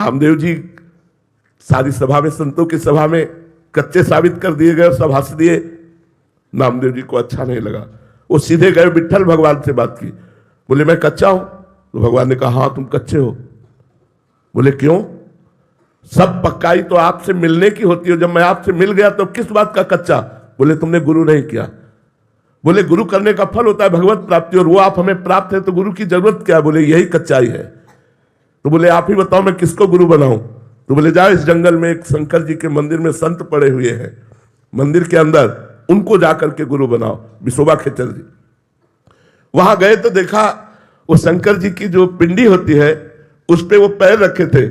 रामदेव जी सारी सभा में, संतों की सभा में कच्चे साबित कर दिए गए, सब हंस दिए। नामदेव जी को अच्छा नहीं लगा, वो सीधे गए विट्ठल भगवान से बात की। बोले मैं कच्चा हूं? तो भगवान ने कहा हाँ तुम कच्चे हो। बोले क्यों? सब पक्काई तो आपसे मिलने की होती है, जब मैं आपसे मिल गया तो किस बात का कच्चा? बोले तुमने गुरु नहीं किया। बोले गुरु करने का फल होता है भगवत प्राप्ति, और वो आप हमें प्राप्त है तो गुरु की जरूरत क्या? बोले यही कच्चाई है। तो बोले आप ही बताओ मैं किसको गुरु बनाऊं? तो बोले जाओ इस जंगल में एक शंकर जी के मंदिर में संत पड़े हुए हैं मंदिर के अंदर, उनको जाकर के गुरु बनाओ, विशोबा खेचर जी। वहां गए तो देखा वो शंकर जी की जो पिंडी होती है उस पे वो पैर रखे थे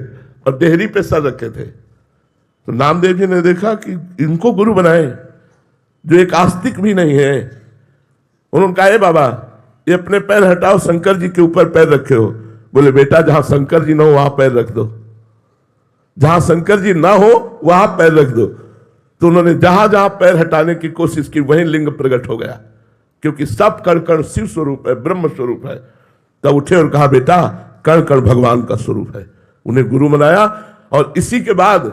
और देहरी पे सर रखे थे। तो नामदेव जी ने देखा कि इनको गुरु बनाए जो एक आस्तिक भी नहीं है। उन्होंने कहा बाबा ये अपने पैर हटाओ, शंकर जी के ऊपर पैर रखे हो। बोले बेटा जहां शंकर जी ना हो वहां पैर रख दो, जहां शंकर जी ना हो वहां पैर रख दो। तो उन्होंने जहां जहां पैर हटाने की कोशिश की वहीं लिंग प्रकट हो गया, क्योंकि सब कण कण शिव स्वरूप है, ब्रह्म स्वरूप है। तब उठे और कहा बेटा कण कण भगवान का स्वरूप है। उन्हें गुरु बनाया और इसी के बाद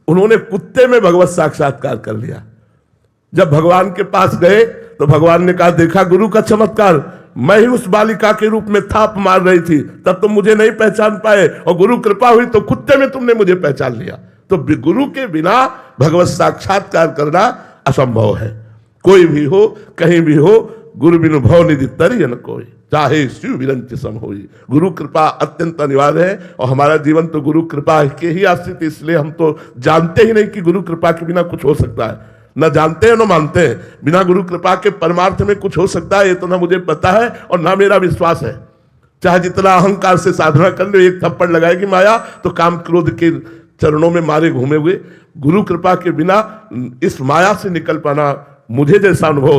उन्होंने कुत्ते में भगवत साक्षात्कार कर लिया। जब भगवान के पास गए तो भगवान ने कहा देखा गुरु का चमत्कार, मैं ही उस बालिका के रूप में थाप मार रही थी, तब तुम मुझे नहीं पहचान पाए, और गुरु कृपा हुई तो कुत्ते में तुमने मुझे पहचान लिया। तो गुरु के बिना भगवत साक्षात्कार करना असंभव है। कोई भी हो कहीं भी हो, गुरु बिनु भव निधि तरिय न कोई, चाहे शिव विरंच सम होई। गुरु कृपा अत्यंत अनिवार्य है और हमारा जीवन तो गुरु कृपा के ही आश्रित, इसलिए हम तो जानते ही नहीं कि गुरु कृपा के बिना कुछ हो सकता है। न जानते हैं न मानते हैं, बिना गुरु कृपा के परमार्थ में कुछ हो सकता है ये तो ना मुझे पता है और ना मेरा विश्वास है। चाहे जितना अहंकार से साधना कर लो, एक थप्पड़ लगाएगी माया तो काम क्रोध के चरणों में मारे घूमे हुए। गुरु कृपा के बिना इस माया से निकल पाना मुझे जैसा अनुभव